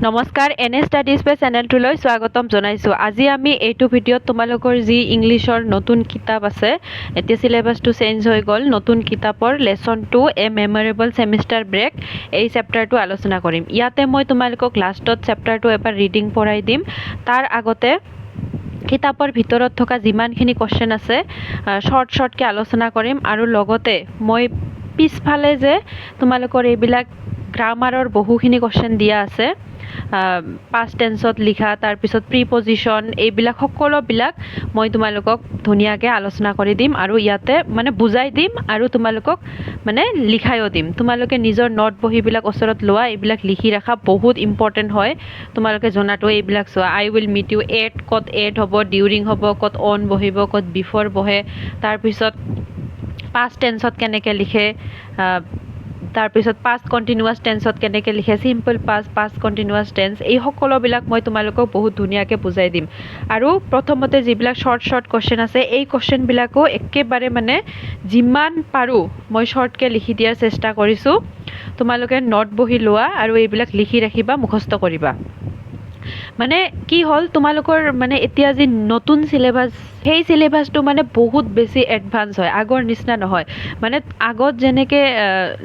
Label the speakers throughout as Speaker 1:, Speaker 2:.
Speaker 1: নমস্কাৰ এনে studies pay চেনেলটোলৈ স্বাগতম জনাইছোঁ। আজি আমি এইটো ভিডিঅ'ত তোমালোকৰ যি ইংলিছৰ নতুন কিতাপ আছে, এতিয়া চিলেবাছটো চেঞ্জ হৈ গ'ল, নতুন কিতাপৰ লেচন 2 এ মেমৰেবল ছেমিষ্টাৰ ব্ৰেক এই চেপ্টাৰটো আলোচনা কৰিম। ইয়াতে মই তোমালোকক লাষ্টত চেপ্টাৰটো এবাৰ ৰিডিং পঢ়াই দিম। তাৰ আগতে কিতাপৰ ভিতৰত থকা যিমানখিনি কুৱেশ্যন আছে শ্বৰ্টকৈ আলোচনা কৰিম, আৰু লগতে মই পিছফালে যে তোমালোকৰ এইবিলাক গ্ৰামাৰৰ বহুখিনি কুৱেশ্যন দিয়া আছে, পাষ্ট টেন্সত লিখা, তাৰপিছত প্ৰিপজিশ্যন, এইবিলাক সকলোবিলাক মই তোমালোকক ধুনীয়াকৈ আলোচনা কৰি দিম, আৰু ইয়াতে মানে বুজাই দিম আৰু তোমালোকক মানে লিখাইও দিম। তোমালোকে নিজৰ নোট বহীবিলাক ওচৰত লোৱা, এইবিলাক লিখি ৰাখা, বহুত ইম্পৰ্টেণ্ট হয় তোমালোকে জনাটো। এইবিলাক চোৱা, আই উইল মিট ইউ, এট ক'ত এট হ'ব, ডিউৰিং হ'ব, ক'ত অন বহিব, ক'ত বিফৰ বহে, তাৰপিছত পাষ্ট টেন্সত কেনেকৈ লিখে, তাৰপিছত পাষ্ট কণ্টিনিউৱাছ টেন্সত কেনেকৈ লিখে, চিম্পল পাষ্ট কণ্টিনিউৱাছ টেন্স, এই সকলোবিলাক মই তোমালোকক বহুত ধুনীয়াকৈ বুজাই দিম। আৰু প্ৰথমতে যিবিলাক শ্বৰ্ট কুৱেশ্যন আছে, এই কুৱেশ্যনবিলাকো একেবাৰে মানে যিমান পাৰোঁ মই শ্বৰ্টকৈ লিখি দিয়াৰ চেষ্টা কৰিছোঁ। তোমালোকে নোট বহি লোৱা আৰু এইবিলাক লিখি ৰাখিবা, মুখস্থ কৰিবা। মানে কি হ'ল, তোমালোকৰ মানে এতিয়া যি নতুন চিলেবাছ, সেই চিলেবাছটো মানে বহুত বেছি এডভান্স হয়, আগৰ নিচিনা নহয়। মানে আগত যেনেকৈ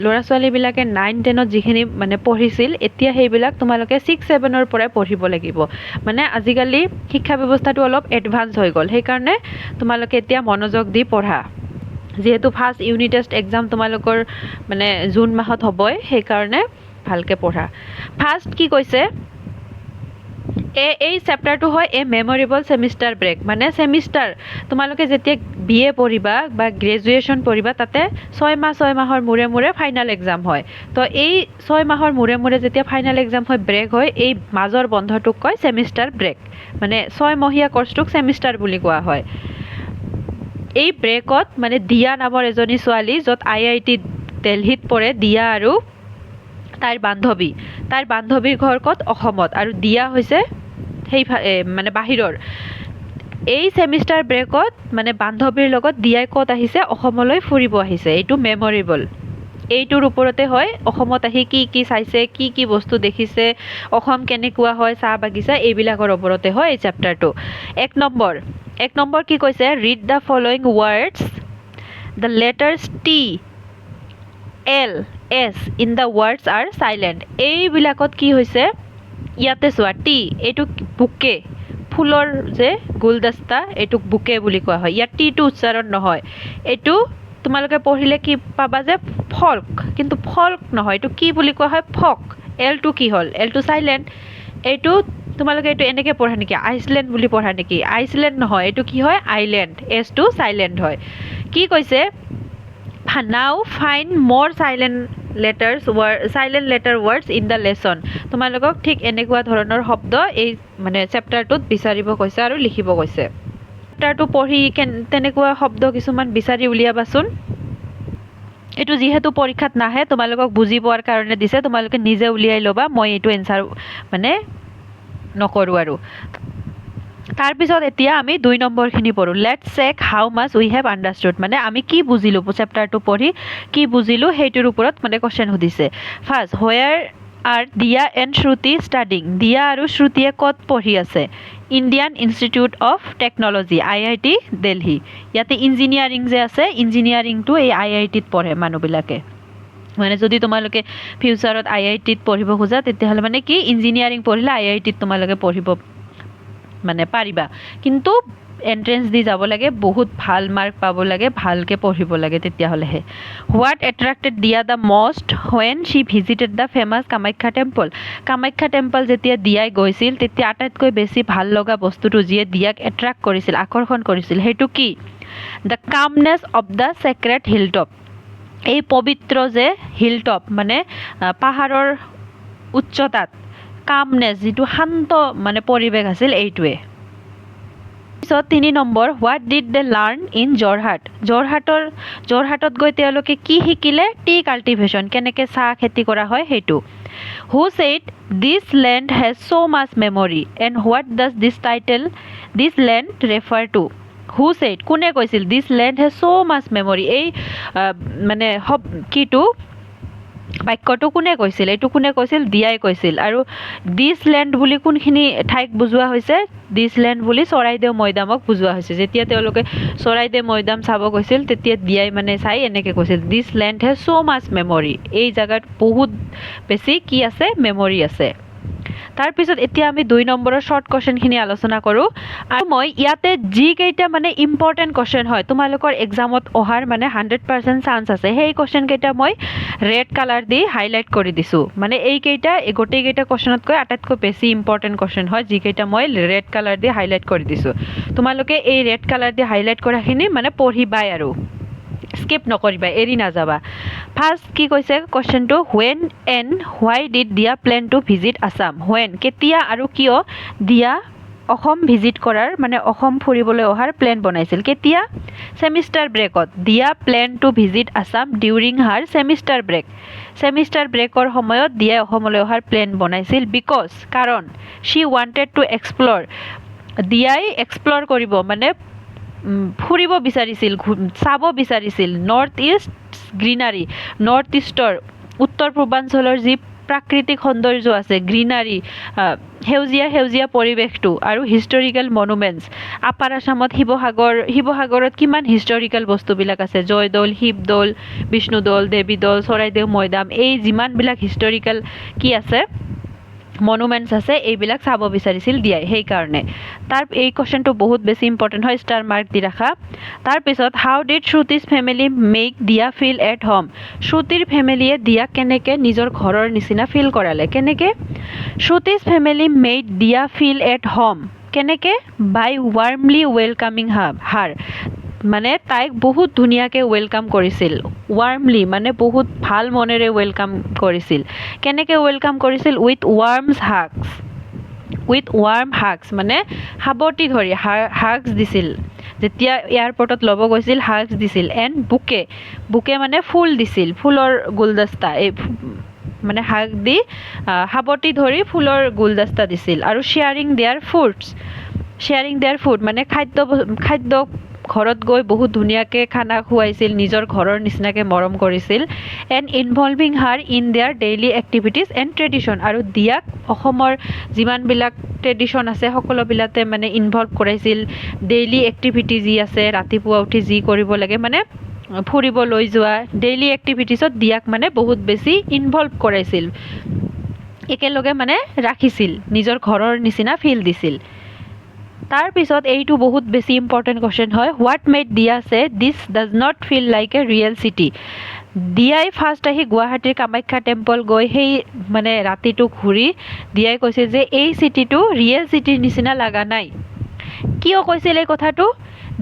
Speaker 1: ল'ৰা ছোৱালীবিলাকে 9-10ত যিখিনি মানে পঢ়িছিল, এতিয়া সেইবিলাক তোমালোকে 6-7ৰ পৰাই পঢ়িব লাগিব। মানে আজিকালি শিক্ষা ব্যৱস্থাটো অলপ এডভান্স হৈ গ'ল, সেইকাৰণে তোমালোকে এতিয়া মনোযোগ দি পঢ়া। যিহেতু ফাৰ্ষ্ট ইউনিট টেষ্ট এক্সাম তোমালোকৰ মানে জুন মাহত হ'বই, সেইকাৰণে ভালকৈ পঢ়া। ফাৰ্ষ্ট কি কৈছে, এই চেপ্টাৰটো হয় এ মেমৰেবল ছেমিষ্টাৰ ব্ৰেক। মানে ছেমিষ্টাৰ তোমালোকে যেতিয়া BA পঢ়িবা বা গ্ৰেজুৱেশ্যন পঢ়িবা, তাতে 6 মাহৰ মূৰে মূৰে ফাইনেল এক্সাম হয়। তো এই 6 মাহৰ মূৰে মূৰে যেতিয়া ফাইনেল এক্সাম হয়, ব্ৰেক হয়, এই মাজৰ বন্ধটোক কয় ছেমিষ্টাৰ ব্ৰেক। মানে 6 মহীয়া কৰ্চটোক ছেমিষ্টাৰ বুলি কোৱা হয়। এই ব্ৰেকত মানে দিয়া নামৰ এজনী ছোৱালী, য'ত IIT দিল্লীত পঢ়ে, দিয়া আৰু তাইৰ বান্ধৱীৰ ঘৰ ক'ত, অসমত, আৰু দিয়া হৈছে সেই মানে বাহিৰৰ। এই ছেমিষ্টাৰ ব্ৰেকত মানে বান্ধৱীৰ লগত দিয়াই ক'ত আহিছে, অসমলৈ ফুৰিব আহিছে। এইটো মেমৰেবল, এইটোৰ ওপৰতে হয়। অসমত আহি কি কি চাইছে, কি কি বস্তু দেখিছে, অসম কেনেকুৱা হয়, চাহ বাগিচা, এইবিলাকৰ ওপৰতে হয় এই চেপ্টাৰটো। এক নম্বৰ কি কৈছে, read the following words, the letters T-L-S in the words are silent. এইবিলাকত কি হৈছে, ইয়াতে চোৱা, টি, এইটো বুকে, ফুলৰ যে গুলদস্তা, এইটোক বুকে বুলি কোৱা হয়। ইয়াত টিটো উচ্চাৰণ নহয়। এইটো তোমালোকে পঢ়িলে কি পাবা যে ফল্ক, কিন্তু ফল্ক নহয়, এইটো কি বুলি কোৱা হয়, ফক। এলটো কি হ'ল, এলটো চাইলেণ্ট। এইটো তোমালোকে এইটো এনেকৈ পঢ়া নেকি, আইচলেণ্ড বুলি পঢ়া নেকি, আইচলেণ্ড নহয়, এইটো কি হয়, আইলেণ্ড। এছটো চাইলেণ্ট হয়। কি কৈছে, নাও ফাইণ্ড মোৰ silent letter words in the lesson. তোমালোকক ঠিক এনেকুৱা ধৰণৰ শব্দ এই মানে চেপ্টাৰটোত বিচাৰিব কৈছে আৰু লিখিব কৈছে। চেপ্টাৰটো পঢ়ি তেনেকুৱা শব্দ কিছুমান বিচাৰি উলিয়াবাচোন। এইটো যিহেতু পৰীক্ষাত নাহে, তোমালোকক বুজি পোৱাৰ কাৰণে দিছে, তোমালোকে নিজে উলিয়াই ল'বা, মই এইটো এনচাৰ মানে নকৰোঁ আৰু। তাৰপিছত এতিয়া আমি 2 নম্বৰখিনি পঢ়োঁ। Let's check how much we have understood. মানে আমি কি বুজিলোঁ, চেপ্টাৰটো পঢ়ি কি বুজিলোঁ, সেইটোৰ ওপৰত মানে কুৱেশ্যন সুধিছে। ফাৰ্ষ্ট, হোৱেৰ আৰ দিয়া এণ্ড শ্ৰুতি ষ্টাডিং। দিয়া আৰু শ্ৰুতিয়ে ক'ত পঢ়ি আছে, Indian institute of technology, IIT Delhi. ইয়াতে ইঞ্জিনিয়াৰিং যে আছে, ইঞ্জিনিয়াৰিংটো এই IITত পঢ়ে মানুহবিলাকে। মানে যদি তোমালোকে ফিউচাৰত IITত পঢ়িব খোজা, তেতিয়াহ'লে মানে কি, ইঞ্জিনিয়াৰিং পঢ়িলে IITত তোমালোকে পঢ়িব মানে পাৰিবা, কিন্তু এণ্ট্ৰেঞ্চ দি যাব লাগে, বহুত ভাল মাৰ্ক পাব লাগে, ভালকৈ পঢ়িব লাগে, তেতিয়াহ'লেহে। হোৱাট এট্ৰেক্টেড দিয়া the most when Shi visited the famous Kamakhya temple. Kamakhya temple যেতিয়া দিয়াই গৈছিল, তেতিয়া আটাইতকৈ বেছি ভাল লগা বস্তুটো, যিয়ে দিয়াক এট্ৰেক্ট কৰিছিল, আকৰ্ষণ কৰিছিল, সেইটো কি, the calmness of the sacred hilltop. এই পবিত্ৰ যে হিলটপ, মানে পাহাৰৰ উচ্চতাত কামনেছ, যিটো শান্ত মানে পৰিৱেশ আছিল, এইটোৱে। পিছত 3 number, what did they learn in Jorhat. যোৰহাটত গৈ তেওঁলোকে কি শিকিলে, টি কাল্টিভেশ্যন, কেনেকৈ চাহ খেতি কৰা হয়, সেইটো। Who said this land has so' much memory and what does this land refer to. Who said, কোনে কৈছিল, this land has so' much memory. এই মানে কিটো বাক্যটো কোনে কৈছিল এইটো কোনে কৈছিল দিয়াই কৈছিল আৰু দিছ লেণ্ড বুলি কোনখিনি ঠাইক বুজোৱা হৈছে দিছ লেণ্ড বুলি চৰাইদেউ মৈদামক বুজোৱা হৈছে যেতিয়া তেওঁলোকে চৰাইদেউ মৈদাম চাব গৈছিল তেতিয়া দিয়াই মানে চাই এনেকৈ কৈছিল this land has so' much memory এই জাগাত বহুত বেছি কি আছে মেমৰি আছে তাৰপিছত এতিয়া আমি 2 নম্বৰৰ শৰ্ট কোৱেশ্চনখিনি আলোচনা কৰোঁ আৰু মই ইয়াতে যিকেইটা মানে ইম্পৰ্টেণ্ট কোৱেশ্চন হয় তোমালোকৰ এক্সামত অহাৰ মানে 100% চান্স আছে সেই কোৱেশ্চন কেইটা মই ৰেড কালাৰ দি হাইলাইট কৰি দিছোঁ মানে এইকেইটা গোটেইকেইটা কোৱেশ্চনতকৈ আটাইতকৈ বেছি ইম্পৰ্টেণ্ট কোৱেশ্চন হয় যিকেইটা মই ৰেড কালাৰ দি হাইলাইট কৰি দিছোঁ তোমালোকে এই ৰেড কালাৰ দি হাইলাইট কৰাখিনি মানে পঢ়িবাই আৰু স্কিপ নকৰিবা এৰি নাযাবা ফাৰ্ষ্ট কি কৈছে কোৱেশ্চনটো when and why did Diya plan to visit Assam when কেতিয়া আৰু কিয় দিয়া অসম ভিজিট কৰাৰ মানে অসম ফুৰিবলৈ অহাৰ প্লেন বনাইছিল কেতিয়া সেমিষ্টাৰ ব্ৰেকত Diya plan to visit Assam during her semester ব্ৰেকৰ সময়ত দিয়াই অসমলৈ অহাৰ প্লেন বনাইছিল বিকজ কাৰণ শ্বি ৱান্টেড টু এক্সপ্ল'ৰ দিয়াই এক্সপ্ল'ৰ কৰিব মানে ফুৰিব বিচাৰিছিল চাব বিচাৰিছিল নৰ্থ ইষ্ট গ্ৰীনাৰী নৰ্থ ইষ্টৰ উত্তৰ পূৰ্বাঞ্চলৰ যি প্ৰাকৃতিক সৌন্দৰ্য আছে গ্ৰীনাৰী সেউজীয়া পৰিৱেশটো আৰু হিষ্টৰিকেল মনুমেণ্টছ আপাৰ আছামত শিৱসাগৰত কিমান হিষ্টৰিকেল বস্তুবিলাক আছে জয়দৌল শিৱদৌল বিষ্ণুদৌল দেৱীদৌল চৰাইদেউ মৈদাম এই যিমানবিলাক হিষ্টৰিকেল কি আছে মনুমেণ্টছ আছে এইবিলাক চাব বিচাৰিছিল দিয়াই সেইকাৰণে তাৰ এই কোৱেশ্চনটো বহুত বেছি ইম্পৰ্টেণ্ট হয় ষ্টাৰ মাৰ্ক দি ৰাখা তাৰপিছত হাউ ডিড শ্ৰুতিছ ফেমিলি মেক দিয়া ফিল এট হোম শ্ৰুতিৰ ফেমিলিয়ে দিয়াক কেনেকৈ নিজৰ ঘৰৰ নিচিনা ফিল কৰালে কেনেকৈ শ্ৰুতিছ ফেমিলি মেড দিয়া ফিল এট হোম কেনেকৈ বাই ৱাৰ্মলি ৱেলকামিং হাৰ মানে তাইক বহুত ধুনীয়াকৈ ৱেলকাম কৰিছিল ৱাৰ্মলি মানে বহুত ভাল মনেৰে ৱেলকাম কৰিছিল কেনেকৈ ৱেলকাম কৰিছিল উইথ ৱাৰ্ম হাগছ মানে সাৱটি ধৰি হাগছ দিছিল যেতিয়া এয়াৰপৰ্টত ল'ব গৈছিল হাগছ দিছিল এণ্ড বুকে মানে ফুল দিছিল ফুলৰ গুলদস্তা এই মানে হাগ দি সাৱটি ধৰি ফুলৰ গুলদস্তা দিছিল আৰু শ্বেয়াৰিং দেয়াৰ ফুড মানে খাদ্য ঘৰত গৈ বহুত ধুনীয়াকৈ খানা খুৱাইছিল নিজৰ ঘৰৰ নিচিনাকৈ মৰম কৰিছিল and involving her in there daily activities and tradition আৰু দিয়াক অসমৰ যিমানবিলাক ট্ৰেডিশ্যন আছে সকলোবিলাকে মানে ইনভলভ কৰাইছিল ডেইলি এক্টিভিটি যি আছে ৰাতিপুৱা উঠি যি কৰিব লাগে মানে ফুৰিব লৈ যোৱা ডেইলি এক্টিভিটিছত দিয়াক মানে বহুত বেছি ইনভলভ কৰাইছিল একেলগে মানে ৰাখিছিল নিজৰ ঘৰৰ নিচিনা ফিল দিছিল তাৰপিছত এইটো বহুত বেছি ইম্পৰ্টেণ্ট কোৱেশ্চন হয় হোৱাট মেড দিয়া আছে this does not feel like a real city দিয়াই ফাৰ্ষ্ট আহি গুৱাহাটীৰ কামাখ্যা টেম্পল গৈ সেই মানে ৰাতিটো ঘূৰি দিয়াই কৈছে যে এই চিটিটো ৰিয়েল চিটিৰ নিচিনা লগা নাই কিয় কৈছিল এই কথাটো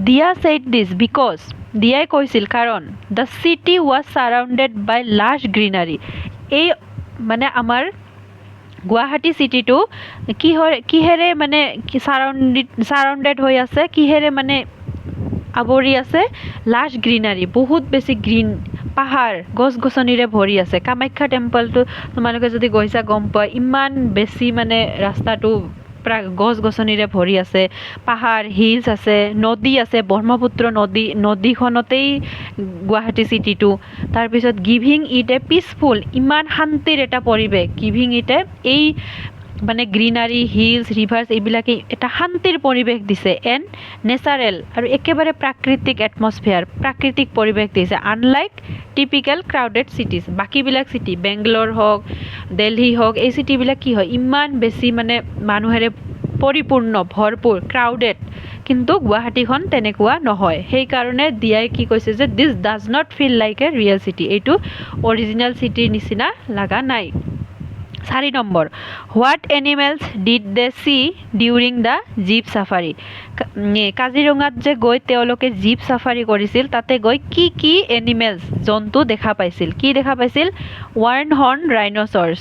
Speaker 1: দিয়া ছেইড দিছ বিকজ দিয়াই কৈছিল কাৰণ the city was surrounded by large greenery এই মানে আমাৰ গুৱাহাটী চিটিটো কিহেৰে মানে ছাৰাউণ্ডেড হৈ আছে কিহেৰে মানে আৱৰি আছে লাৰ্জ গ্ৰীনাৰী বহুত বেছি গ্ৰীণ পাহাৰ গছ গছনিৰে ভৰি আছে কামাখ্যা টেম্পলটো তোমালোকে যদি গৈছা গম পোৱা ইমান বেছি মানে ৰাস্তাটো গছ গছনিৰে ভৰি আছে পাহাৰ হিলছ আছে নদী আছে ব্ৰহ্মপুত্ৰ নদীখনতেই গুৱাহাটী চিটিটো তাৰপিছত গিভিং ইট এ পিচফুল ইমান শান্তিৰ এটা পৰিৱেশ গিভিং ইট এই মানে গ্ৰীনাৰী হিলছ ৰিভাৰ্ছ এইবিলাকে এটা শান্তিৰ পৰিৱেশ দিছে এণ্ড নেচাৰেল আৰু একেবাৰে প্ৰাকৃতিক এটমছফিয়াৰ প্ৰাকৃতিক পৰিৱেশ দিছে আনলাইক টিপিকেল ক্ৰাউডেড চিটিজ বাকীবিলাক চিটি বেংগলোৰ হওক দিল্লী হওক এই চিটিবিলাক কি হয় ইমান বেছি মানে মানুহেৰে পৰিপূৰ্ণ ভৰপূৰ ক্ৰাউডেড কিন্তু গুৱাহাটীখন তেনেকুৱা নহয় সেইকাৰণে দিয়াই কি কৈছে যে this does not feel like a real city এইটো অৰিজিনেল চিটিৰ নিচিনা লগা নাই 4 number what animals did they see during the jeep safari কাজিৰঙাত যে গৈ তেওঁলোকে জীপ চাফাৰী কৰিছিল তাতে গৈ কি এনিমেলছ জন্তু দেখা পাইছিল কি দেখা পাইছিল ওৱান হৰ্ন ৰাইন'চৰ্ছ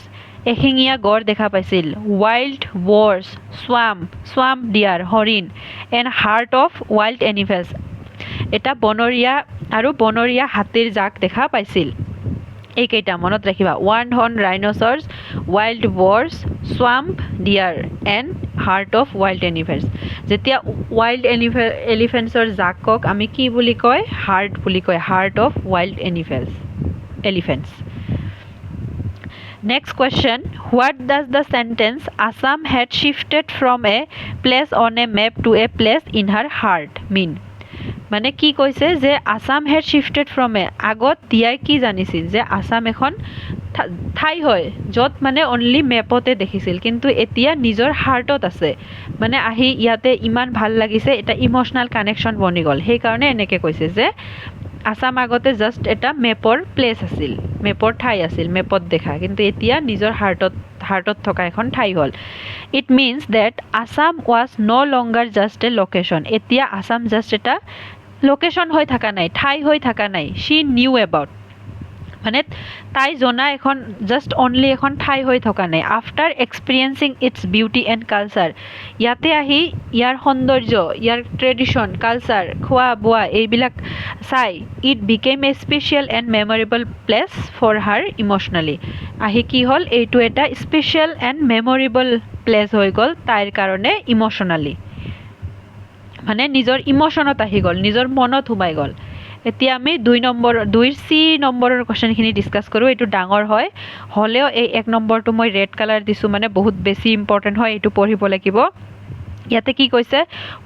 Speaker 1: এশিঙীয়া গড় দেখা পাইছিল ৱাইল্ড বৰ্ছ স্ৱাম্প ডিয়াৰ হৰিণ and herd of wild animals এটা বনৰীয়া হাতীৰ জাক দেখা পাইছিল এইকেইটা মনত ৰাখিবা one horn rhinoceros wild boars swamp deer and herd of wild animals যেতিয়া ৱাইল্ড এলিফেণ্টছৰ জাকক আমি কি বুলি কয় হাৰ্ট বুলি কয় herd of wild elephants Next question, what does the sentence Assam had shifted from a place on a map to a place in her heart mean? মানে কি কৈছে যে আসাম হেড শিফটেড ফ্ৰম এ, আগত দিয়াই কি জানিছিল যে আসাম এখন ঠাই হয় য'ত মানে অনলি মেপতে দেখিছিল, কিন্তু এতিয়া নিজৰ হাৰ্টত আছে, মানে আহি ইয়াতে ইমান ভাল লাগিছে, এটা ইম'চনেল কানেকশ্যন বনি গ'ল, সেইকাৰণে এনেকৈ কৈছে যে আসাম আগতে জাষ্ট এটা মেপৰ প্লেচ আছিল, মেপৰ ঠাই আছিল, মেপত দেখা, কিন্তু এতিয়া নিজৰ হাৰ্টত থকা এখন ঠাই হ'ল। It means that Assam was no' longer just a location, এতিয়া আসাম জাষ্ট এটা লোকেশ্যন হৈ থকা নাই, ঠাই হৈ থকা নাই, শ্বি নিউ এবাউট, মানে তাই জনা এখন জাষ্ট অনলি এখন ঠাই হৈ থকা নাই। After experiencing its beauty and culture, ইয়াতে আহি ইয়াৰ সৌন্দৰ্য, ইয়াৰ ট্ৰেডিশ্যন, কালচাৰ, খোৱা বোৱা এইবিলাক চাই it became a special and memorable place for her emotionally, আহি কি হ'ল এইটো এটা স্পেচিয়েল এণ্ড মেমৰেবল প্লেচ হৈ গ'ল তাইৰ কাৰণে ইম'চনেলি, মানে নিজৰ ইম'চনত আহি গ'ল, নিজৰ মনত সোমাই গ'ল। এতিয়া আমি 2C নম্বৰৰ কুৱেশ্যনখিনি ডিছকাছ কৰোঁ, এইটো ডাঙৰ হয়, হ'লেও এই 1 নম্বৰটো মই ৰেড কালাৰ দিছোঁ, মানে বহুত বেছি ইম্পৰ্টেণ্ট হয়, এইটো পঢ়িব লাগিব। ইয়াতে কি কৈছে,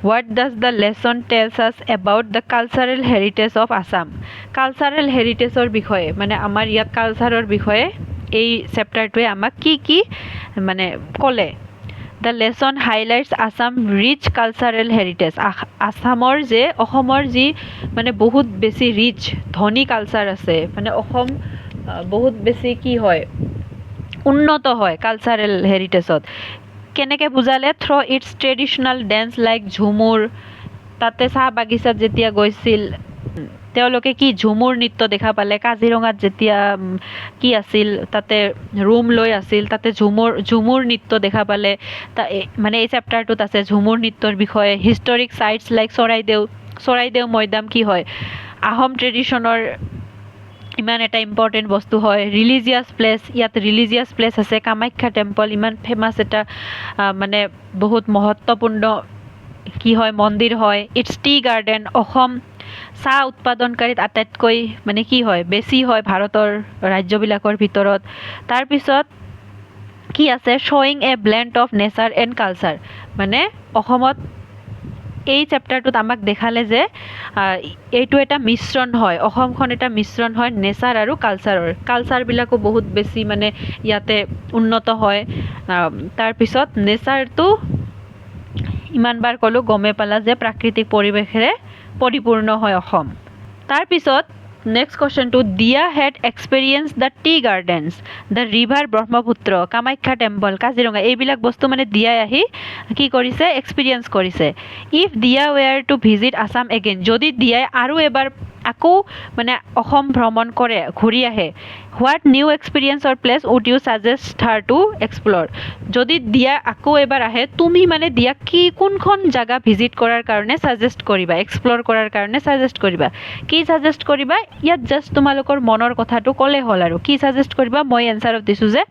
Speaker 1: what does the lesson tells us about the cultural heritage of Assam, cultural হেৰিটেজৰ বিষয়ে, মানে আমাৰ ইয়াত কালচাৰৰ বিষয়ে এই চেপ্টাৰটোৱে আমাক কি মানে ক'লে। The lesson highlights Assam rich cultural heritage, অসমৰ যি মানে বহুত বেছি ৰিচ ধনী কালচাৰ আছে, মানে অসম বহুত বেছি কি হয় উন্নত হয় কালচাৰেল হেৰিটেজত। কেনেকৈ বুজালে, through its traditional dance like Jhumur, তাতে চাহ বাগিচাত যেতিয়া গৈছিল তেওঁলোকে কি ঝুমুৰ নৃত্য দেখা পালে, কাজিৰঙাত যেতিয়া কি আছিল তাতে ৰুম লৈ আছিল, তাতে ঝুমুৰ নৃত্য দেখা পালে, মানে এই চেপ্টাৰটোত আছে ঝুমুৰ নৃত্যৰ বিষয়ে। হিষ্টৰিক চাইটছ লাইক চৰাইদেউ মৈদাম কি হয় আহোম ট্ৰেডিশ্যনৰ ইমান এটা ইম্পৰ্টেণ্ট বস্তু হয়। ৰিলিজিয়াছ প্লেচ, ইয়াত ৰিলিজিয়াছ প্লেচ আছে, কামাখ্যা টেম্পল ইমান ফেমাছ এটা মানে বহুত মহত্বপূৰ্ণ কি হয় মন্দিৰ হয়। ইটছ টি গাৰ্ডেন, অসম চাহ উৎপাদনকাৰীত আটাইতকৈ মানে কি হয় বেছি হয় ভাৰতৰ ৰাজ্যবিলাকৰ ভিতৰত। তাৰপিছত কি আছে, শ্বয়িং a blend of nature and culture, মানে অসমত এই চেপ্টাৰটোত আমাক দেখালে যে এইটো এটা মিশ্ৰণ হয়, অসমখন এটা মিশ্ৰণ হয় নেচাৰ আৰু কালচাৰবিলাকো বহুত বেছি মানে ইয়াতে উন্নত হয়। তাৰপিছত নেচাৰটো ইমানবাৰ ক'লোঁ, গমেই পালা যে প্ৰাকৃতিক পৰিৱেশেৰে পৰিপূৰ্ণ হয় অসম। তাৰপিছত নেক্সট কুৱেশ্যনটো, দিয়া head experience the T gardens, the river Brahmaputra, Kamakhya temple, Kaziranga, এইবিলাক বস্তু মানে দিয়াই আহি কি কৰিছে এক্সপিৰিয়েঞ্চ কৰিছে। ইফ দিয়া wear two visit Assam again, যদি দিয়াই আৰু এবাৰ আকৌ মানে অসম ভ্ৰমণ কৰে, ঘূৰি আহে, what new experience or place would you suggest her to explore, যদি দিয়া আকৌ এবাৰ আহে তুমি মানে দিয়াক কোনখন জেগা ভিজিট কৰাৰ কাৰণে ছাজেষ্ট কৰিবা, এক্সপ্ল'ৰ কৰাৰ কাৰণে ছাজেষ্ট কৰিবা, কি ছাজেষ্ট কৰিবা, ইয়াত জাষ্ট তোমালোকৰ মনৰ কথাটো ক'লে হ'ল আৰু কি ছাজেষ্ট কৰিবা। মই এনচাৰত দিছোঁ যে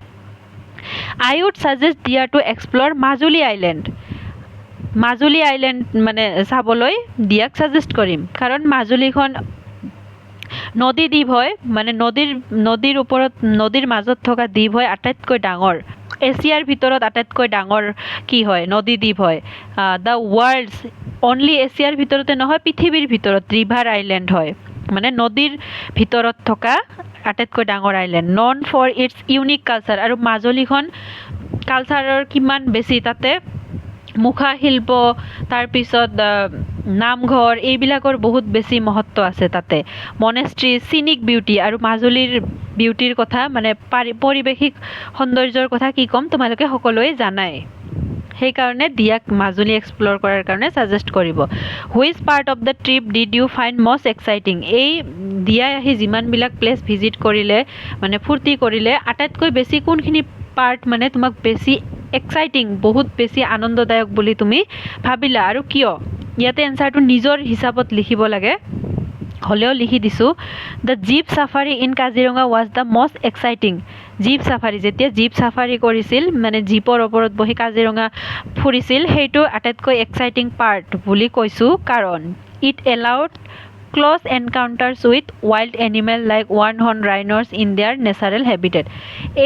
Speaker 1: আই উড ছাজেষ্ট দিয়া টু এক্সপ্ল'ৰ মাজুলী আইলেণ্ড মানে চাবলৈ দিয়াক ছাজেষ্ট কৰিম, কাৰণ মাজুলীখন নদী দ্বীপ হয়, মানে নদীৰ ওপৰত নদীৰ মাজত থকা দ্বীপ হয়, আটাইতকৈ ডাঙৰ এছিয়াৰ ভিতৰত আটাইতকৈ ডাঙৰ কি হয় নদী দ্বীপ হয়। দ্য ৱৰ্ল্ডছ, অনলি এছিয়াৰ ভিতৰতে নহয় পৃথিৱীৰ ভিতৰত ৰিভাৰ আইলেণ্ড হয়, মানে নদীৰ ভিতৰত থকা আটাইতকৈ ডাঙৰ island. Known for its unique culture, আৰু মাজুলীখন কালচাৰৰ কিমান বেছি, তাতে মুখা শিল্প, তাৰপিছত নামঘৰ, এইবিলাকৰ বহুত বেছি মহত্ব আছে তাতে। মনেষ্ট্ৰি, চিনিক বিউটি, আৰু মাজুলীৰ বিউটিৰ কথা মানে পাৰিৱেশিক সৌন্দৰ্যৰ কথা কি ক'ম, তোমালোকে সকলোৱে জানাই, সেইকাৰণে দিয়াক মাজুলী এক্সপ্ল'ৰ কৰাৰ কাৰণে ছাজেষ্ট কৰিব। Which part of the trip did you find most exciting, এই দিয়াই আহি যিমানবিলাক প্লেচ ভিজিট কৰিলে মানে ফূৰ্তি কৰিলে, আটাইতকৈ বেছি কোনখিনি পাৰ্ট মানে তোমাক বেছি এক্সাইটিং, বহুত বেছি আনন্দদায়ক বুলি তুমি ভাবিলা আৰু কিয়। ইয়াতে এনচাৰটো নিজৰ হিচাপত লিখিব লাগে, হ'লেও লিখি দিছোঁ। The jeep safari in Kaziranga was the most exciting, jeep safari, যেতিয়া জীপ চাফাৰী কৰিছিল মানে জীপৰ ওপৰত বহি কাজিৰঙা ফুৰিছিল, সেইটো আটাইতকৈ এক্সাইটিং পাৰ্ট বুলি কৈছোঁ, কাৰণ it allowed close encounters with wild animal like one-horn rhinos in their natural habitat.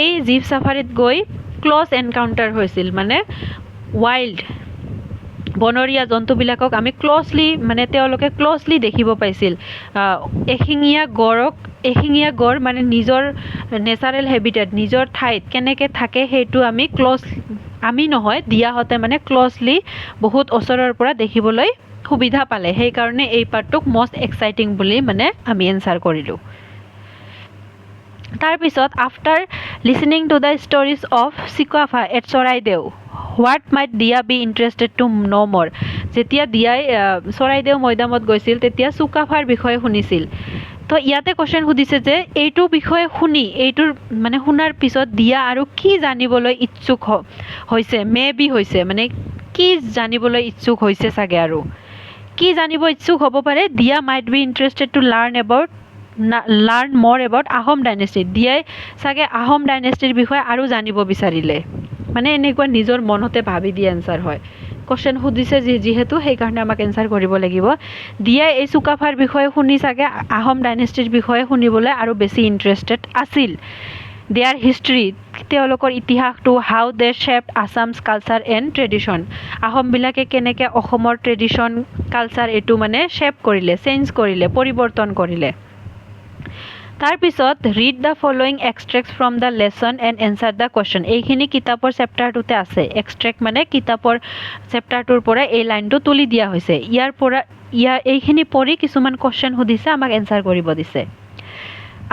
Speaker 1: এই জীপ সাফাৰীত গৈ ক্ল'জ এনকাউণ্টাৰ হৈছিল মানে ৱাইল্ড বনৰীয়া জন্তুবিলাকক আমি তেওঁলোকে ক্ল'জলি দেখিব পাইছিল এশিঙীয়া গড় মানে নিজৰ নেচাৰেল হেবিটেট নিজৰ ঠাইত কেনেকৈ থাকে সেইটো আমি নহয় দিয়াহঁতে মানে ক্ল'জলি বহুত ওচৰৰ পৰা দেখিবলৈ সুবিধা পালে সেইকাৰণে এই পাৰ্টটোক মষ্ট এক্সাইটিং বুলি মানে আমি এনচাৰ কৰিলোঁ তাৰপিছত after listening to the stories of Sukaphaa at Charaideo what might Diya be interested two ন' মোৰ যেতিয়া দিয়াই চৰাইদেউ মৈদামত গৈছিল তেতিয়া চুকাফাৰ বিষয়ে শুনিছিল তো ইয়াতে কোৱেশ্চন সুধিছে যে এইটো বিষয়ে এইটোৰ মানে শুনাৰ পিছত দিয়া আৰু কি জানিবলৈ ইচ্ছুক হৈছে হৈছে মানে কি জানিবলৈ ইচ্ছুক হৈছে চাগে আৰু কি জানিব ইচ্ছুক হ'ব পাৰে দিয়া might be interested two learn মোৰ এবাউট আহোম ডাইনেষ্টি দিয়াই চাগে আহোম ডাইনেষ্টিৰ বিষয়ে আৰু জানিব বিচাৰিলে মানে এনেকুৱা নিজৰ মনতে ভাবি দিয়া এনচাৰ হয় কোৱেশ্চন সুধিছে যিহেতু সেইকাৰণে আমাক এনচাৰ কৰিব লাগিব দিয়াই এই চুকাফাৰ বিষয়ে শুনি চাগে আহোম ডাইনেষ্টিৰ বিষয়ে শুনিবলৈ আৰু বেছি ইণ্টাৰেষ্টেড আছিল দেয়াৰ হিষ্ট্ৰী তেওঁলোকৰ ইতিহাসটো how they shaped Assam's culture and tradition আহোমবিলাকে কেনেকৈ অসমৰ ট্ৰেডিশ্যন কালচাৰ এইটো মানে শ্বেপ কৰিলে চেঞ্জ কৰিলে পৰিৱৰ্তন কৰিলে তাৰপিছত read the following extracts from the lesson and answer the question এইখিনি কিতাপৰ চেপ্টাৰটোতে আছে এক্সট্ৰেক্ট মানে কিতাপৰ চেপ্টাৰটোৰ পৰা এই লাইনটো তুলি দিয়া হৈছে এইখিনি পঢ়ি কিছুমান কুৱেশ্যন সুধিছে আমাক এনচাৰ কৰিব দিছে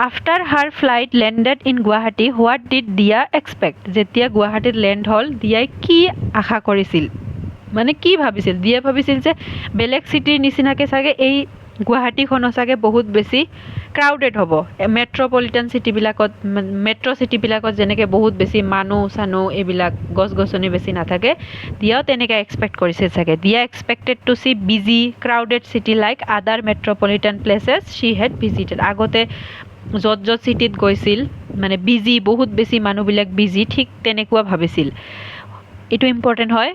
Speaker 1: after her flight landed in Guwahati what did Diya expect যেতিয়া গুৱাহাটীত লেণ্ড হ'ল দিয়াই কি আশা কৰিছিল মানে কি ভাবিছিল দিয়া ভাবিছিল যে বেলেগ চিটিৰ নিচিনাকৈ চাগে এই গুৱাহাটীখনো চাগে বহুত বেছি ক্ৰাউডেড হ'ব মেট্ৰপলিটান চিটিবিলাকত যেনেকৈ বহুত বেছি মানুহ এইবিলাক গছ গছনি বেছি নাথাকে দিয়াও তেনেকৈ এক্সপেক্ট কৰিছিল চাগে দিয়া expected to C busy crowded city like আদাৰ মেট্ৰপলিটান প্লেচেছ শ্বি হেড ভিজিটেড আগতে য'ত চিটিত গৈছিল মানে বিজি বহুত বেছি মানুহবিলাক বিজি ঠিক তেনেকুৱা ভাবিছিল এইটো ইম্পৰ্টেণ্ট হয়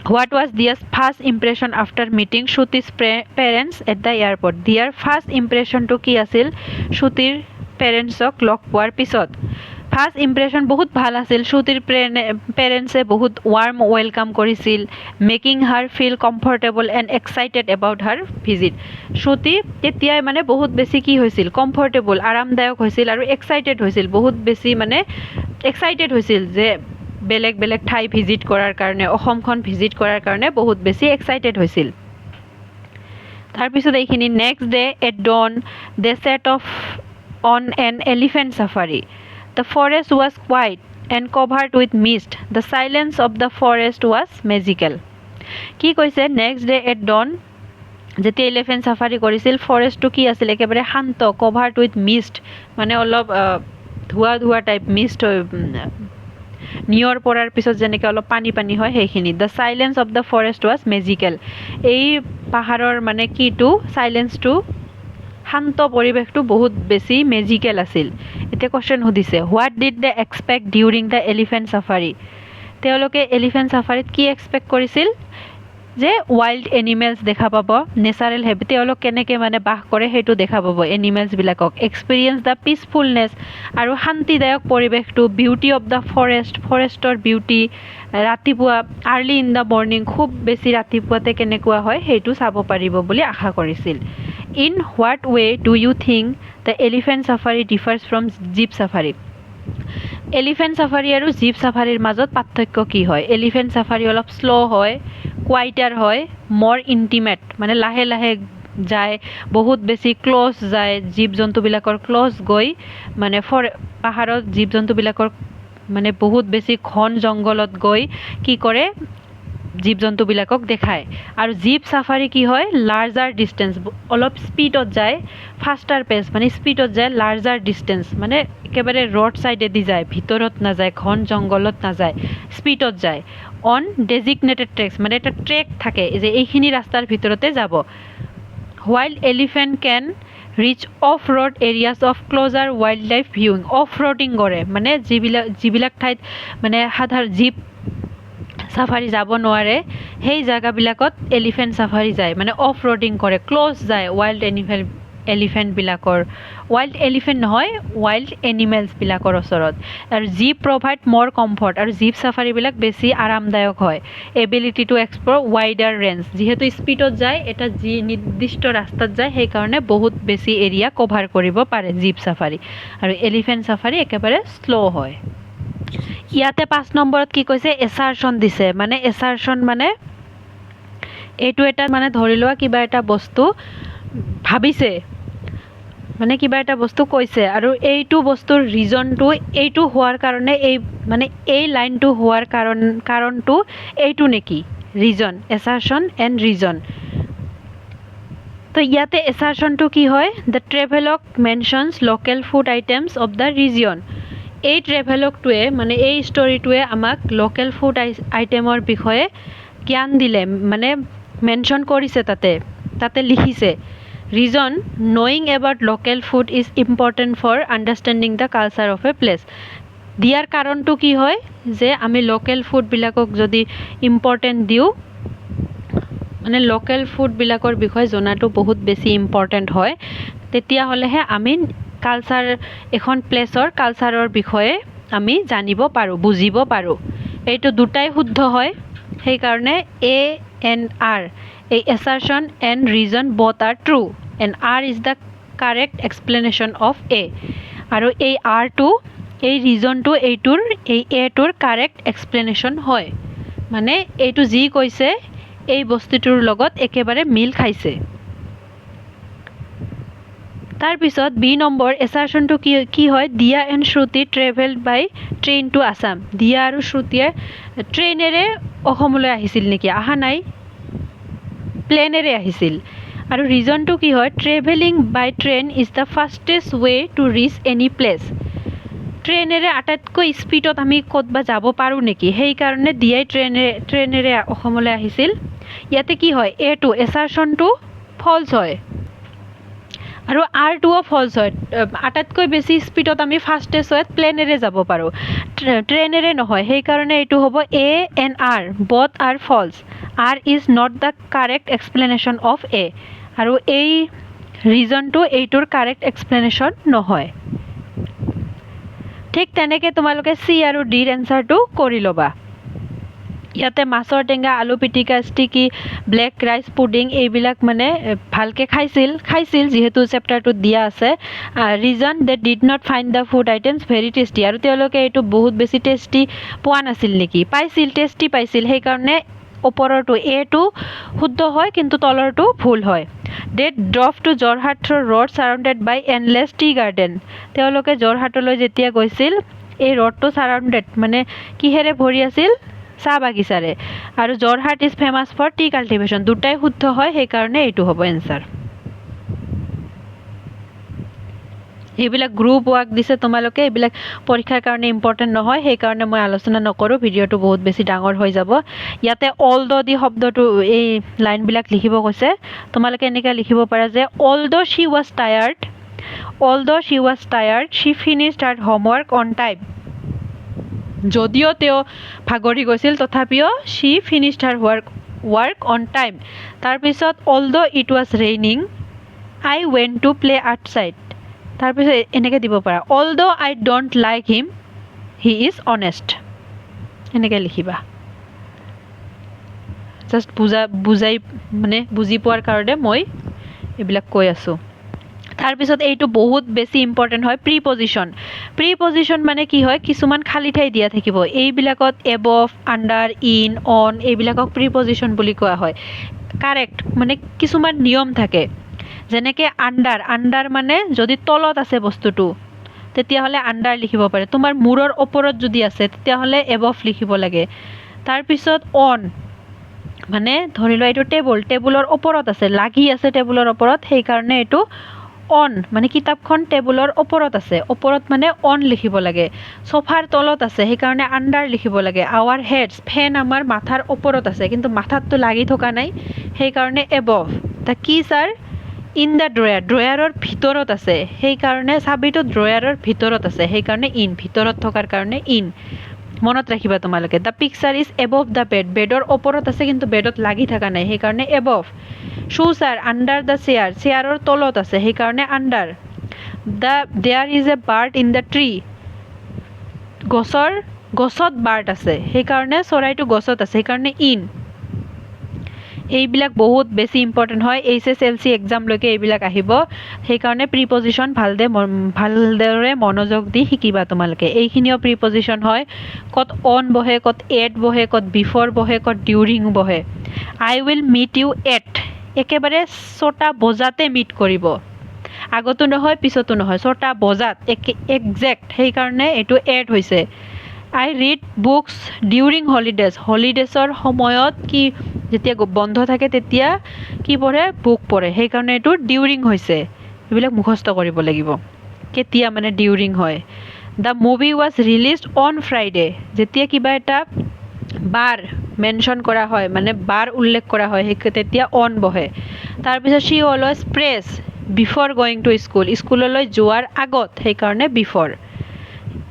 Speaker 1: What was Dia's first impression after meeting Shuti's parents at the airport? Dia's first impression to কি আছিল Shutiৰ পেৰেণ্টছক লগ পোৱাৰ পিছত ফাৰ্ষ্ট ইম্প্ৰেশ্যন বহুত ভাল আছিল শ্ৰুতিৰ পেৰেণ্টছে বহুত ৱাৰ্ম ৱেলকাম কৰিছিল making her feel comfortable and excited about her visit Shruti তেতিয়াই মানে বহুত বেছি কি হৈছিল কমফৰ্টেবল আৰামদায়ক হৈছিল আৰু এক্সাইটেড হৈছিল বহুত বেছি মানে এক্সাইটেড হৈছিল যে বেলেগ ঠাই ভিজিট কৰাৰ কাৰণে অসমখন ভিজিট কৰাৰ কাৰণে বহুত বেছি এক্সাইটেড হৈছিল তাৰপিছত এইখিনি next day at dawn they set off on an elephant safari the forest was quiet and covered with mist the silence of the forest was magical কি কৈছে নেক্সট ডে এট ডন যেতিয়া elephant safari কৰিছিল ফৰেষ্টটো কি আছিল একেবাৰে শান্ত covered with মিষ্ট মানে অলপ ধোৱা টাইপ মিষ্ট নিয়ৰ পৰাৰ পিছত যেনেকৈ অলপ পানী হয় সেইখিনি the silence of the forest was magical এই পাহাৰৰ মানে কিটো চাইলেঞ্চটো শান্ত পৰিৱেশটো বহুত বেছি মেজিকেল আছিল এতিয়া কোৱেশ্চন সুধিছে what did they expect during the elephant safari তেওঁলোকে এলিফেণ্ট চাফাৰীত কি এক্সপেক্ট কৰিছিল যে ৱাইল্ড এনিমেলছ দেখা পাব নেচাৰেল হেবিট তেওঁলোক কেনেকৈ মানে বাস কৰে সেইটো দেখা পাব এনিমেলছবিলাকক এক্সপিৰিয়েঞ্চ দ্য পিচফুলনেছ আৰু শান্তিদায়ক পৰিৱেশটো বিউটি অফ দ্য ফৰেষ্টৰ বিউটি ৰাতিপুৱা আৰ্লি ইন দ্য মৰ্ণিং খুব বেছি ৰাতিপুৱাতে কেনেকুৱা হয় সেইটো চাব পাৰিব বুলি আশা কৰিছিল in what way do you think the elephant safari differs from jeep safari elephant safari আৰু জীপ চাফাৰীৰ মাজত পাৰ্থক্য কি হয় এলিফেণ্ট চাফাৰী অলপ শ্ল' হয় কোৱাইটাৰ হয় মৰ ইণ্টিমেট মানে লাহে যায় বহুত বেছি ক্ল'জ যায় জীৱ জন্তুবিলাকৰ ক্ল'জ গৈ মানে পাহাৰত জীৱ জন্তুবিলাকৰ মানে বহুত বেছি ঘন জংঘলত গৈ কি কৰে জীৱ জন্তুবিলাকক দেখায় আৰু জীপ চাফাৰী কি হয় লাৰ্জাৰ ডিষ্টেঞ্চ অলপ স্পীডত যায় ফাষ্টাৰ পেচ মানে স্পীডত যায় লাৰ্জাৰ ডিষ্টেঞ্চ মানে একেবাৰে ৰ'ড ছাইডেদি যায় ভিতৰত নাযায় ঘন জংঘলত নাযায় স্পীডত যায় অন ডেজিগনেটেড ট্ৰেকছ মানে এটা ট্ৰেক থাকে যে এইখিনি ৰাস্তাৰ ভিতৰতে যাব while elephant can reach off road areas off closer wildlife viewing off roading কৰে মানে যিবিলাক ঠাইত মানে সাধাৰণ জীপ সাফাৰী যাব নোৱাৰে সেই জাগাবিলাকত এলিফেণ্ট সাফাৰী যায় মানে অফ ৰোডিং কৰে ক্লোজ যায় ৱাইল্ড এলিফেণ্টবিলাকৰ ৱাইল্ড এলিফেণ্ট নহয় ৱাইল্ড এনিমেলছবিলাকৰ ওচৰত আৰু জীপ প্ৰভাইড মোৰ কমফৰ্ট আৰু জীপ সাফাৰীবিলাক বেছি আৰামদায়ক হয় এবিলিটি টু এক্সপ্ল'ৰ ৱাইডাৰ ৰেঞ্জ যিহেতু স্পীডত যায় এটা যি নিৰ্দিষ্ট ৰাস্তাত যায় সেইকাৰণে বহুত বেছি এৰিয়া কভাৰ কৰিব পাৰে জীপ সাফাৰী আৰু এলিফেণ্ট সাফাৰী একেবাৰে শ্ল' হয় ইয়াতে 5 নম্বৰত কি কৈছে এছাৰশ্যন দিছে মানে এছাৰশ্যন মানে এইটো এটা মানে ধৰি লোৱা কিবা এটা বস্তু ভাবিছে মানে কিবা এটা বস্তু কৈছে আৰু এইটো বস্তুৰ ৰিজনটো এইটো হোৱাৰ কাৰণে এই মানে এই লাইনটো হোৱাৰ কাৰণটো এইটো নেকি ৰিজন এছাৰশ্যন এণ্ড ৰিজন তো ইয়াতে এছাৰশ্যনটো কি হয় the travelogue mentions local food items of the region এই ট্ৰেভেলকটোৱে মানে এই ষ্টৰিটোৱে আমাক লোকেল ফুড আইটেমৰ বিষয়ে জ্ঞান দিলে মানে মেনশ্যন কৰিছে তাতে লিখিছে reason knowing about local food is important for understanding the culture of a place দিয়াৰ কাৰণটো কি হয় যে আমি লোকেল ফুডবিলাকক যদি ইম্পৰ্টেণ্ট দিওঁ মানে লোকেল ফুডবিলাকৰ বিষয়ে জনাটো বহুত বেছি ইম্পৰ্টেণ্ট হয় তেতিয়াহ'লেহে আমি কালচাৰ এখন প্লেচৰ কালচাৰৰ বিষয়ে আমি জানিব পাৰোঁ বুজিব পাৰোঁ এইটো দুটাই শুদ্ধ হয় সেইকাৰণে এ এণ্ড আৰ এই assertion and reason both are true and R is the correct explanation of A আৰু এই আৰটো এই ৰিজনটো এইটোৰ এই এটোৰ কাৰেক্ট এক্সপ্লেনেশ্যন হয় মানে এইটো যি কৈছে এই বস্তুটোৰ লগত একেবাৰে মিল খাইছে তাৰপিছত বি নম্বৰ এছাৰশ্যনটো কি হয় Diya and Shruti travel by train to Assam Diya আৰু শ্ৰুতিয়ে ট্ৰেইনেৰে অসমলৈ আহিছিল নেকি অহা নাই প্লেনেৰে আহিছিল আৰু ৰিজনটো কি হয় travelling by train is the fastest way to reach any place ট্ৰেইনেৰে আটাইতকৈ স্পীডত আমি ক'তবা যাব পাৰোঁ নেকি সেইকাৰণে দিয়াই ট্ৰেইনেৰে অসমলৈ আহিছিল ইয়াতে কি হয় এটো এছাৰশ্যনটো ফলছ হয় আৰু আৰটোও ফলছ হয় আটাইতকৈ বেছি স্পীডত আমি ফাষ্টেষ্ট ৱেত প্লেনেৰে যাব পাৰোঁ ট্ৰেইনেৰে নহয় সেইকাৰণে এইটো হ'ব A and R both are false R is not the correct explanation of A আৰু এই ৰিজনটো এইটোৰ কাৰেক্ট এক্সপ্লেনেশ্যন নহয় ঠিক তেনেকৈ তোমালোকে চি আৰু ডিৰ এনচাৰটো কৰি ল'বা ইয়াতে মাছৰ টেঙা আলু পিটিকা ষ্টিকি ব্লেক ৰাইচ পুডিং এইবিলাক মানে ভালকৈ খাইছিল যিহেতু চেপ্টাৰটোত দিয়া আছে reason they did not find the food items very tasty আৰু তেওঁলোকে এইটো বহুত বেছি টেষ্টি পোৱা নাছিল নেকি টেষ্টি পাইছিল সেইকাৰণে ওপৰৰটো এটো শুদ্ধ হয় কিন্তু তলৰটো ভুল হয় দে ড্ৰভ টু যোৰহাট থ্ৰু ৰোড ছাৰাউণ্ডেড বাই এণ্ডলেছ টি গাৰ্ডেন তেওঁলোকে যোৰহাটলৈ যেতিয়া গৈছিল এই ৰোডটো ছাৰাউণ্ডেড মানে কিহেৰে ভৰি আছিল চাহ বাগিচাৰে আৰু Jorhat is famous for tea cultivation দুটাই শুদ্ধ হয় সেইকাৰণে এইটো হ'ব এনচাৰ এইবিলাক গ্ৰুপ ৱাৰ্ক দিছে তোমালোকে এইবিলাক পৰীক্ষাৰ কাৰণে ইম্পৰ্টেণ্ট নহয় সেইকাৰণে মই আলোচনা নকৰোঁ ভিডিঅ'টো বহুত বেছি ডাঙৰ হৈ যাব ইয়াতে অল দ দি শব্দটো এই লাইনবিলাক লিখিব কৈছে তোমালোকে এনেকৈ লিখিব পাৰা যে although she was tired she finished her homework on time যদিও তেওঁ ভাগৰি গৈছিল তথাপিও she finished her work on time তাৰপিছত although it was raining I went to play outside তাৰপিছত এনেকৈ দিব পাৰা although I don't like him he is honest এনেকৈ লিখিবা জাষ্ট বুজি পোৱাৰ কাৰণে মই এইবিলাক কৈ আছোঁ তাৰপিছত এইটো বহুত বেছি ইম্পৰ্টেণ্ট হয় প্ৰিপজিশ্যন মানে কি হয় কিছুমান খালী ঠাই দিয়া থাকিব এইবিলাকত এবভ আণ্ডাৰ ইন অন এইবিলাকক প্ৰিপজিশ্যন বুলি কোৱা হয় কাৰেক্ট মানে কিছুমান নিয়ম থাকে যেনেকৈ আণ্ডাৰ মানে যদি তলত আছে বস্তুটো তেতিয়াহ'লে আণ্ডাৰ লিখিব পাৰে তোমাৰ মূৰৰ ওপৰত যদি আছে তেতিয়াহ'লে এবভ লিখিব লাগে তাৰপিছত অন মানে ধৰি লোৱা এইটো টেবুলৰ ওপৰত আছে লাগি আছে টেবুলৰ ওপৰত সেইকাৰণে এইটো অন মানে কিতাপখন টেবুলৰ ওপৰত আছে ওপৰত মানে অন লিখিব লাগে সোফাৰ তলত আছে সেইকাৰণে আণ্ডাৰ লিখিব লাগে আৱাৰ হেডছ ফেন আমাৰ মাথাৰ ওপৰত আছে কিন্তু মাথাততো লাগি থকা নাই সেইকাৰণে above the keys are in the ড্ৰয়াৰৰ ভিতৰত আছে সেইকাৰণে চাবিটো ড্ৰয়াৰৰ ভিতৰত আছে সেইকাৰণে ইন ভিতৰত থকাৰ কাৰণে ইন মনত ৰাখিবা তোমালোকে the picture is above the bed বেডৰ ওপৰত আছে কিন্তু বেডত লাগি থকা নাই সেইকাৰণে এবভ শ্বুজ আৰ আণ্ডাৰ দ্য চেয়াৰ চেয়াৰৰ তলত আছে সেইকাৰণে under there is a bird in the tree গছত বাৰ্ড আছে সেইকাৰণে চৰাইটো গছত আছে সেইকাৰণে ইন এইবিলাক বহুত বেছি ইম্পৰ্টেণ্ট হয় HSLC এক্সামলৈকে এইবিলাক আহিব সেইকাৰণে প্ৰিপজিশ্যন ভালদৰে মনোযোগ দি শিকিবা তোমালোকে এইখিনিও প্ৰিপজিশ্যন হয় ক'ত অন বহে ক'ত এট বহে ক'ত বিফৰ বহে ক'ত ডিউৰিং বহে আই উইল মিট ইউ এট একেবাৰে 6টা বজাতে মিট কৰিব আগতো নহয় পিছতো নহয় 6টা বজাত একজেক্ট সেইকাৰণে এইটো এড হৈছে আই ৰিড বুকছ ডিউৰিং হলিডেজৰ সময়ত কি যেতিয়া বন্ধ থাকে তেতিয়া কি পঢ়ে বুক পঢ়ে সেইকাৰণে এইটো ডিউৰিং হৈছে এইবিলাক মুখস্থ কৰিব লাগিব কেতিয়া মানে ডিউৰিং হয় the movie was released on Friday যেতিয়া কিবা এটা বাৰ মেনশ্যন কৰা হয় মানে বাৰ উল্লেখ কৰা হয় সেই তেতিয়া অন বহে তাৰপিছত she always prays before going to স্কুললৈ যোৱাৰ আগত সেইকাৰণে বিফৰ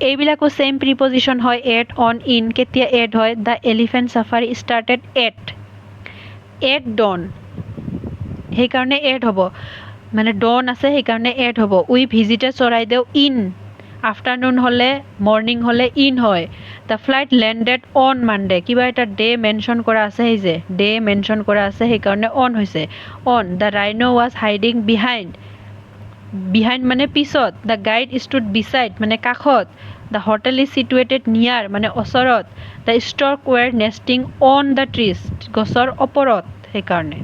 Speaker 1: এইবিলাকো ছেইম প্ৰিপজিশ্যন হয় এট অন ইন কেতিয়া এড হয় the elephant safari started at dawn সেইকাৰণে এড হ'ব মানে ডন আছে সেইকাৰণে এড হ'ব we visited Charaideo in afternoon হ'লে মৰ্ণিং হ'লে ইন হয় the flight landed on Monday কিবা এটা ডে মেনশ্যন কৰা আছে সেই যে ডে মেনশ্যন কৰা আছে সেইকাৰণে অন হৈছে on the rhino was hiding behind মানে পিছত দ্য গাইড ষ্টুড বিচাইড মানে কাষত the hotel is situated near মানে ওচৰত the stork were nesting on the trees গছৰ ওপৰত সেইকাৰণে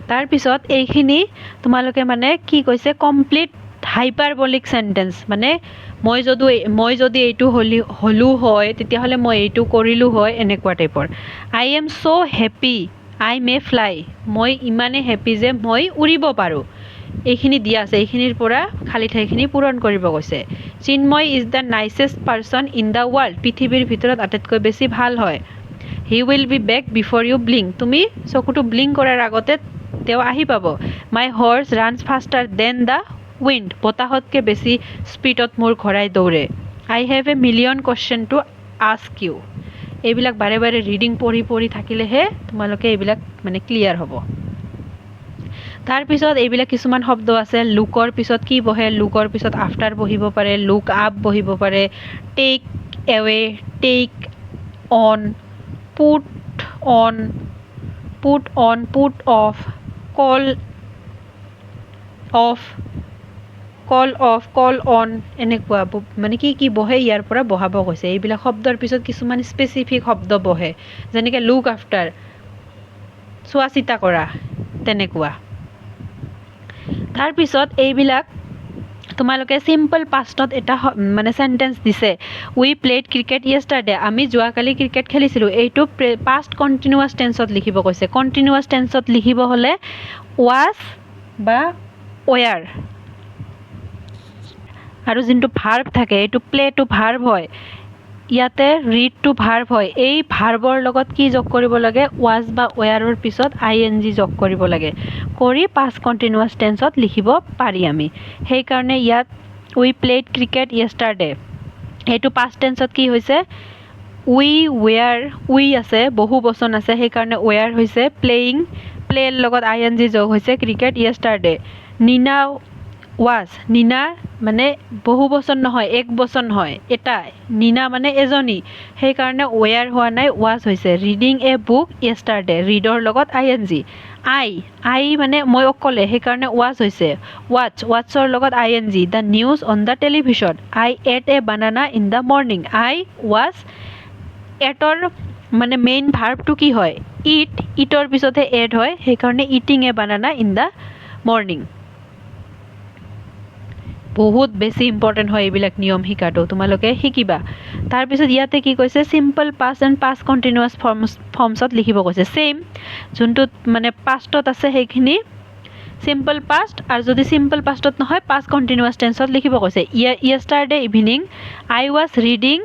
Speaker 1: তাৰপিছত এইখিনি তোমালোকে মানে কি কৈছে কমপ্লিট হাইপাৰবলিক চেণ্টেন্স মানে মই যদি এইটো হ'লো হয় তেতিয়াহ'লে মই এইটো কৰিলোঁ হয় এনেকুৱা টাইপৰ I am so' happy I may fly মই ইমানেই হেপ্পী যে মই উৰিব পাৰোঁ এইখিনি দিয়া আছে এইখিনিৰ পৰা খালী ঠাইখিনি পূৰণ কৰিব কৈছে Chinmoy is the nicest person in the world পৃথিৱীৰ ভিতৰত আটাইতকৈ বেছি ভাল হয় he will be back before you blink তুমি চকুটো ব্লিংক কৰাৰ আগতে তেওঁ আহি পাব my horse runs faster than the wind বতাহতকৈ বেছি স্পীডত মোৰ ঘোঁৰাই দৌৰে I have a million question to ask you এইবিলাক বাৰে বাৰে ৰিডিং পঢ়ি থাকিলেহে তোমালোকে এইবিলাক মানে ক্লিয়াৰ হ'ব তাৰপিছত এইবিলাক কিছুমান শব্দ আছে লুকৰ পিছত কি বহে লুকৰ পিছত আফটাৰ বহিব পাৰে লুক আপ বহিব পাৰে take away take on put on put off call on এনেকুৱা মানে কি বহে ইয়াৰ পৰা বহাব কৈছে এইবিলাক শব্দৰ পিছত কিছুমান স্পেচিফিক শব্দ বহে যেনেকৈ লুক আফটাৰ চোৱা চিতা কৰা তেনেকুৱা তাৰপিছত এইবিলাক তোমালোকে চিম্পল পাষ্টত এটা মানে চেণ্টেন্স দিছে উই প্লেড ক্ৰিকেট য়েষ্টাৰডে আমি যোৱাকালি ক্ৰিকেট খেলিছিলোঁ এইটো পাষ্ট কণ্টিনিউৱাছ টেন্সত লিখিব কৈছে কণ্টিনিউৱাছ টেন্সত লিখিব হ'লে ৱাজ বা ৱেয়াৰ আৰু যোনটো ভাৰ্ব থাকে এইটো প্লেটো ভাৰ্ব হয় ইয়াতে ৰিডটো ভাৰ্ব হয় এই ভাৰ্বৰ লগত কি যোগ কৰিব লাগে ৱাজ বা ৱেয়াৰৰ পিছত ING যোগ কৰিব লাগে কৰি পাষ্ট কণ্টিনিউৱাছ টেন্সত লিখিব পাৰি আমি সেইকাৰণে ইয়াত উই প্লেড ক্ৰিকেট য়েষ্টাৰডে এইটো পাষ্ট টেন্সত কি হৈছে উই আছে বহু বচন আছে সেইকাৰণে ৱেয়াৰ হৈছে প্লেৰ লগত ING যোগ হৈছে ক্ৰিকেট য়েষ্টাৰডে নিনা ৱাজ নিনা মানে বহু বচন নহয় এক বচন হয় এটা নিনা মানে এজনী সেইকাৰণে ৱেয়াৰ হোৱা নাই ৱাজ হৈছে ৰিডিং এ বুক য়েষ্টাৰডে ৰিডৰ লগত ING আই মানে মই অকলে সেইকাৰণে ৱাজ হৈছে ৱাটছৰ লগত ING the news on the television I ate A banana in the morning I was এটৰ মানে মেইন ভাৰ্বটো কি হয় ইটৰ পিছতহে এড হয় সেইকাৰণে eating A banana in the morning বহুত বেছি ইম্পৰ্টেণ্ট হয় এইবিলাক নিয়ম শিকাটো তোমালোকে শিকিবা তাৰপিছত ইয়াতে কি কৈছে simple past and past continuous ফৰ্মছত লিখিব কৈছে ছেইম যোনটোত মানে পাষ্টত আছে সেইখিনি চিম্পল পাষ্ট আৰু যদি চিম্পল পাষ্টত নহয় পাষ্ট কণ্টিনিউৱাছ টেন্সত লিখিব কৈছে য়েষ্টাৰডে ইভিনিং আই ৱাজ ৰিডিং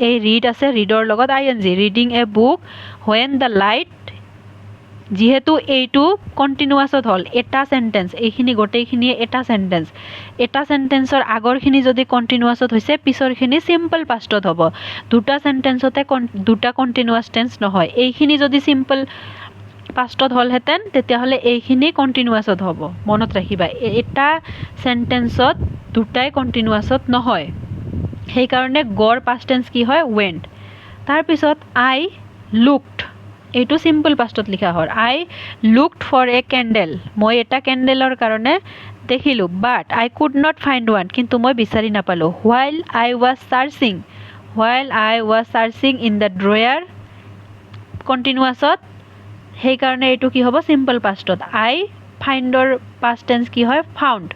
Speaker 1: এই ৰিড আছে ৰিডৰ লগত ING reading a book when the light যিহেতু এইটো কণ্টিনিউৱাছত হ'ল এটা সেন্টেন্স এইখিনি গোটেইখিনিয়ে এটা সেন্টেন্সৰ আগৰখিনি যদি কণ্টিনিউৱাছত হৈছে পিছৰখিনি সিম্পল পাষ্টত হ'ব দুটা সেন্টেন্সতে দুটা কণ্টিনিউৱাছ টেন্স নহয় এইখিনি যদি সিম্পল পাষ্টত হ'লহেঁতেন তেতিয়াহ'লে এইখিনি কণ্টিনিউৱাছত হ'ব মনত ৰাখিবা এটা সেন্টেন্সত দুটাই কণ্টিনিউৱাছত নহয় সেইকাৰণে গড় পাষ্ট টেন্স কি হয় ৱেণ্ট তাৰপিছত আই লুকড এইটো সিম্পল পাষ্টত লিখা হয় I looked for a candle মই এটা কেণ্ডেলৰ কাৰণে দেখিলোঁ but I could not find one কিন্তু মই বিচাৰি নাপালোঁ while I was searching in the drawer কণ্টিনিউৱাছত সেইকাৰণে এইটো কি হ'ব সিম্পল পাষ্টত আই ফাইণ্ডৰ পাষ্ট টেন্স কি হয় ফাউণ্ড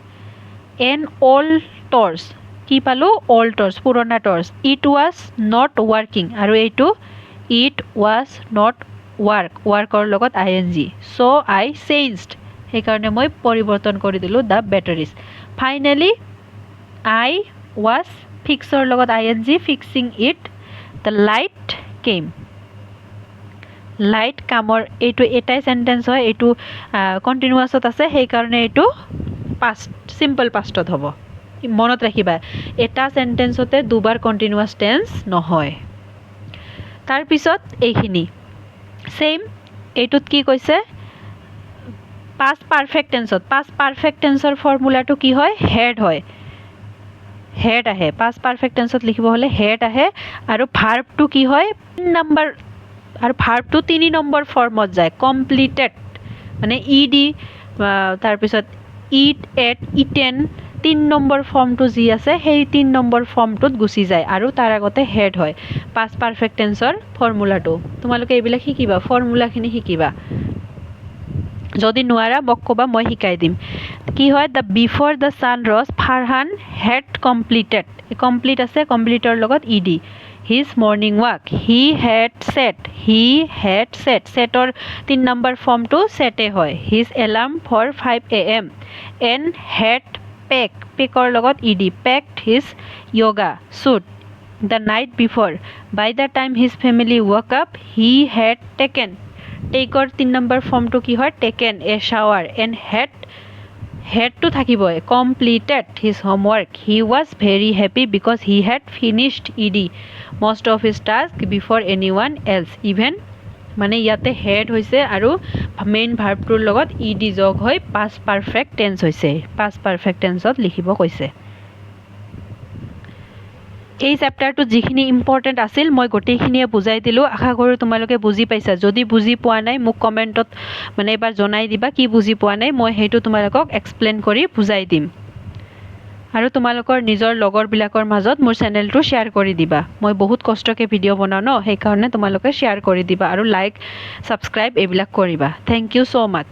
Speaker 1: এন অল্ড টৰ্চ কি পালোঁ অল্ড টৰ্চ পুৰণা torch it was not working আৰু এইটো ইট ৱাজ নট ৱাৰ্কৰ লগত ING চ' আই চেঞ্জড সেইকাৰণে মই পৰিৱৰ্তন কৰি দিলোঁ the batteries finally I was ফিক্সৰ লগত ING fixing it the light chemo light কামৰ এইটো এটাই সেন্টেন্স হয় এইটো কণ্টিনিউৱাছত আছে সেইকাৰণে এইটো পাষ্ট সিম্পল পাষ্টত হ'ব মনত ৰাখিবা এটা সেন্টেন্সতে দুবাৰ কণ্টিনিউৱাছ টেন্স নহয় তাৰপিছত এইখিনি সেম এইটোত কি কৈছে পাষ্ট পাৰফেক্ট টেন্সৰ ফৰ্মুলাটো কি হয় হেড আহে পাষ্ট পাৰফেক্ট টেন্সত লিখিব হ'লে হেড আহে আৰু ভাৰ্বটো কি হয় 3 নম্বৰ আৰু ভাৰ্বটো 3 নম্বৰ ফৰ্মত যায় কমপ্লিটেড মানে ED তাৰপিছত ইট এট ইটেন 3 নম্বৰ ফৰ্মটো যি আছে সেই 3 নম্বৰ ফৰ্মটোত গুচি যায় আৰু তাৰ আগতে হেড হয় পাষ্ট পাৰফেক্ট টেন্সৰ ফৰ্মুলাটো তোমালোকে এইবিলাক শিকিবা ফৰ্মুলাখিনি শিকিবা যদি নোৱাৰা মোক ক'বা মই শিকাই দিম কি হয় the before the sun rose Farhan had complete আছে কমপ্লিটৰ লগত ED his morning walk he had set সেটৰ 3 নম্বৰ ফৰ্মটো সেটে হয় his alarm for 5 AM and had পেকৰ লগত ED packed his yoga suit the night before by the time his family woke up he had taken টেকৰ 3 number ফৰ্মটো কি হয় taken a shower and had to থাকিবই completed his homework he was very happy because he had finished ED most of his task before anyone else even মানে ইয়াতে head হৈছে আৰু main ভাৰ্বটোৰ লগত ED যোগ হৈ পাষ্ট পাৰফেক্ট টেন্স হৈছে past perfect টেন্সত লিখিব কৈছে এই চেপ্টাৰটোত যিখিনি ইম্পৰ্টেণ্ট আছিল মই গোটেইখিনিয়ে বুজাই দিলোঁ আশা কৰোঁ তোমালোকে বুজি পাইছা যদি বুজি পোৱা নাই মোক কমেণ্টত মানে এবাৰ জনাই দিবা কি বুজি পোৱা নাই মই সেইটো তোমালোকক এক্সপ্লেইন কৰি বুজাই দিম আৰু তোমালোকৰ নিজৰ লগৰবিলাকৰ মাজত মোৰ চেনেলটো শ্বেয়াৰ কৰি দিবা মই বহুত কষ্টকৈ ভিডিঅ' বনাওঁ ন সেইকাৰণে তোমালোকে শ্বেয়াৰ কৰি দিবা আৰু লাইক ছাবস্ক্ৰাইব এইবিলাক কৰিবা থেংক ইউ ছ' মাছ